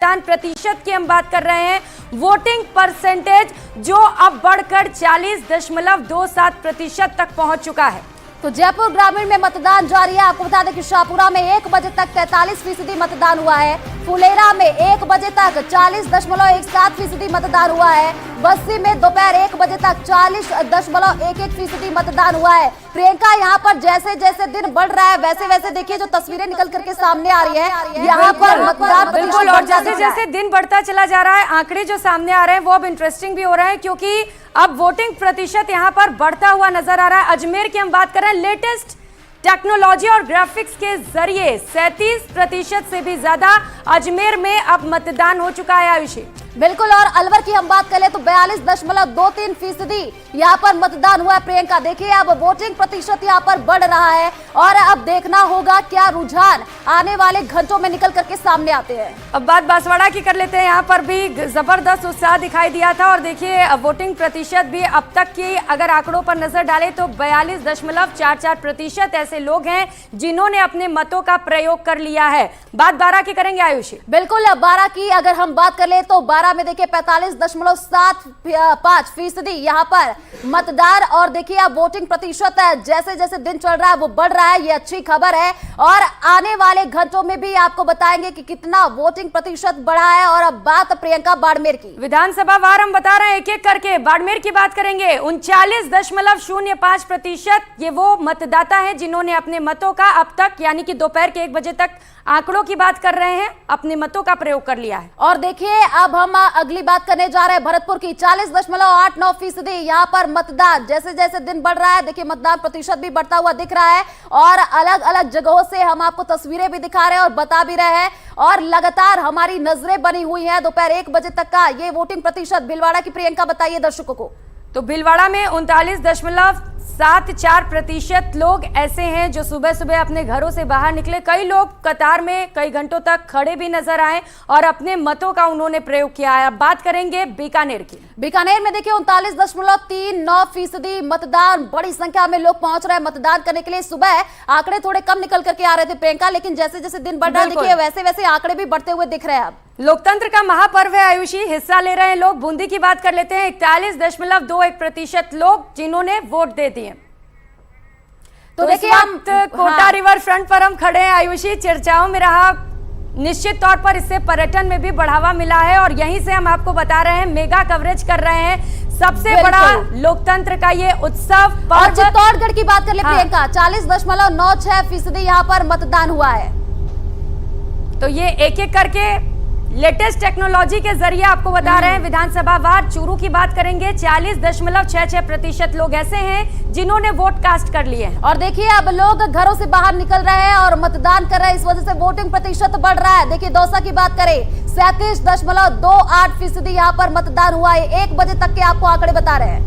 मतदान प्रतिशत की हम बात कर रहे हैं, वोटिंग परसेंटेज जो अब बढ़कर 40.27% तक पहुंच चुका है। तो जयपुर ग्रामीण में मतदान जारी है। आपको बता दें कि शाहपुरा में 1 बजे तक 43% मतदान हुआ है। फुलेरा में 1 बजे तक 40.17% मतदान हुआ है। बस्सी में दोपहर 1 बजे तक 40.11% मतदान हुआ है। प्रियंका, यहाँ पर जैसे जैसे दिन बढ़ रहा है वैसे वैसे देखिए जो तस्वीरें निकल करके सामने आ रही है, यहाँ पर मतदान बिल्कुल, और जैसे जैसे दिन बढ़ता चला जा रहा है आंकड़े जो सामने आ रहे हैं वो अब इंटरेस्टिंग भी हो रहे हैं, क्योंकि अब वोटिंग प्रतिशत यहाँ पर बढ़ता हुआ नजर आ रहा है। अजमेर की हम बात कर रहे हैं, लेटेस्ट टेक्नोलॉजी और ग्राफिक्स के जरिए 37% से भी ज्यादा अजमेर में अब मतदान हो चुका है। आयुषी, बिल्कुल, और अलवर की हम बात करें तो 42.23% यहाँ पर मतदान हुआ है। प्रियंका, देखिए अब वोटिंग प्रतिशत यहाँ पर बढ़ रहा है और अब देखना होगा क्या रुझान आने वाले घंटों में निकल करके सामने आते हैं। अब बात बांसवाड़ा की कर लेते हैं। यहाँ पर भी जबरदस्त उत्साह दिखाई दिया था और देखिए वोटिंग प्रतिशत भी अब तक की अगर आंकड़ों पर नजर डालें तो 42.44% ऐसे लोग हैं जिन्होंने अपने मतों का प्रयोग कर लिया है। बात 12 की करेंगे आयुषी। बिल्कुल, 12 की अगर हम बात कर ले तो 12 में देखिए 45.75% यहाँ पर मतदान, और देखिए अब वोटिंग प्रतिशत है जैसे जैसे दिन चल रहा है वो बढ़ रहा है। ये अच्छी खबर है और आने वाले घंटों में भी आपको बताएंगे कि कितना वोटिंग प्रतिशत बढ़ा है। और अब बात प्रियंका बाड़मेर की, विधानसभा वार हम बता रहे हैं एक एक करके। बाड़मेर की बात करेंगे, 39.05% ये वो मतदाता हैं जिन्होंने अपने मतों का अब तक यानी कि दोपहर के 1 बजे तक आंकड़ों की बात कर रहे हैं अपने मतों का प्रयोग कर लिया है। और देखिए अब हम अगली बात करने जा रहे हैं भरतपुर की। 40.89% यहाँ पर मतदान, जैसे जैसे दिन बढ़ रहा है देखिए मतदान प्रतिशत भी बढ़ता हुआ दिख रहा है और अलग अलग जगहों से हम आपको तस्वीरें भी दिखा रहे हैं और बता भी रहे हैं और लगातार हमारी नजरें बनी हुई हैं दोपहर 1 बजे तक का ये वोटिंग प्रतिशत। भीलवाड़ा की प्रियंका बताइए दर्शकों को। तो भीलवाड़ा में 39.74% लोग ऐसे हैं जो सुबह सुबह अपने घरों से बाहर निकले। कई लोग कतार में कई घंटों तक खड़े भी नजर आए और अपने मतों का उन्होंने प्रयोग किया है। अब बात करेंगे बीकानेर की। बीकानेर में देखिए 39.39% मतदान, बड़ी संख्या में लोग पहुंच रहे हैं मतदान करने के लिए। सुबह आंकड़े थोड़े कम निकल करके आ रहे थे प्रियंका, लेकिन जैसे जैसे दिन बढ़ रहा है देखिए वैसे वैसे आंकड़े भी बढ़ते हुए दिख रहे हैं। अब लोकतंत्र का महापर्व है आयुषी, हिस्सा ले रहे हैं लोग। बूंदी की बात कर लेते हैं, 41.21% लोग जिन्होंने वोट दे दिए। तो देखिए हम कोटा रिवर फ्रंट पर हम खड़े हैं आयुषी, चर्चाओं में रहा। निश्चित तौर पर इससे पर्यटन में भी बढ़ावा मिला है और यहीं से हम आपको बता रहे हैं, मेगा कवरेज कर रहे हैं सबसे बड़ा लोकतंत्र का ये उत्सव। और चित्तौड़गढ़ की बात कर ले प्रियंका, 40.96% यहाँ पर मतदान हुआ है। तो ये एक एक करके लेटेस्ट टेक्नोलॉजी के जरिए आपको बता रहे हैं विधानसभा वार। चूरू की बात करेंगे, 40.66% लोग ऐसे हैं जिन्होंने वोट कास्ट कर लिए हैं। और देखिए अब लोग घरों से बाहर निकल रहे हैं और मतदान कर रहे हैं, इस वजह से वोटिंग प्रतिशत बढ़ रहा है। देखिए दौसा की बात करें, 37.28% यहाँ पर मतदान हुआ है। 1 बजे तक के आपको आंकड़े बता रहे हैं।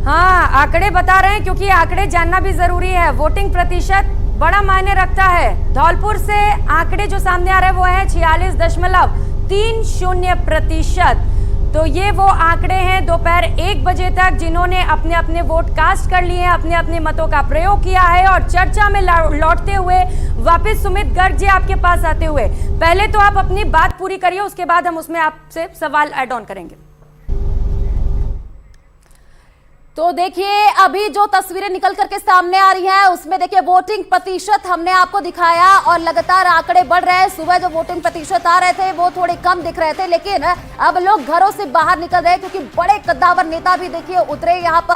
हाँ, आंकड़े बता रहे हैं क्योंकि आंकड़े जानना भी जरूरी है। वोटिंग प्रतिशत बड़ा मायने रखता है। धौलपुर से आंकड़े जो सामने आ रहे हैं वो है 46.30%। तो ये वो आंकड़े हैं दोपहर 1 बजे तक जिन्होंने अपने अपने वोट कास्ट कर लिए हैं, अपने अपने मतों का प्रयोग किया है। और चर्चा में लौटते हुए वापस सुमित गर्ग जी आपके पास आते हुए, पहले तो आप अपनी बात पूरी करिए, उसके बाद हम उसमें आपसे सवाल ऐड ऑन करेंगे। तो देखिए अभी जो तस्वीरें निकल करके सामने आ रही हैं उसमें देखिए वोटिंग प्रतिशत हमने आपको दिखाया और लगातार आंकड़े बढ़ रहे हैं। सुबह जो वोटिंग प्रतिशत आ रहे थे वो थोड़े कम दिख रहे थे, लेकिन अब लोग घरों से बाहर निकल रहे हैं क्योंकि बड़े कद्दावर नेता भी देखिए उतरे यहाँ पर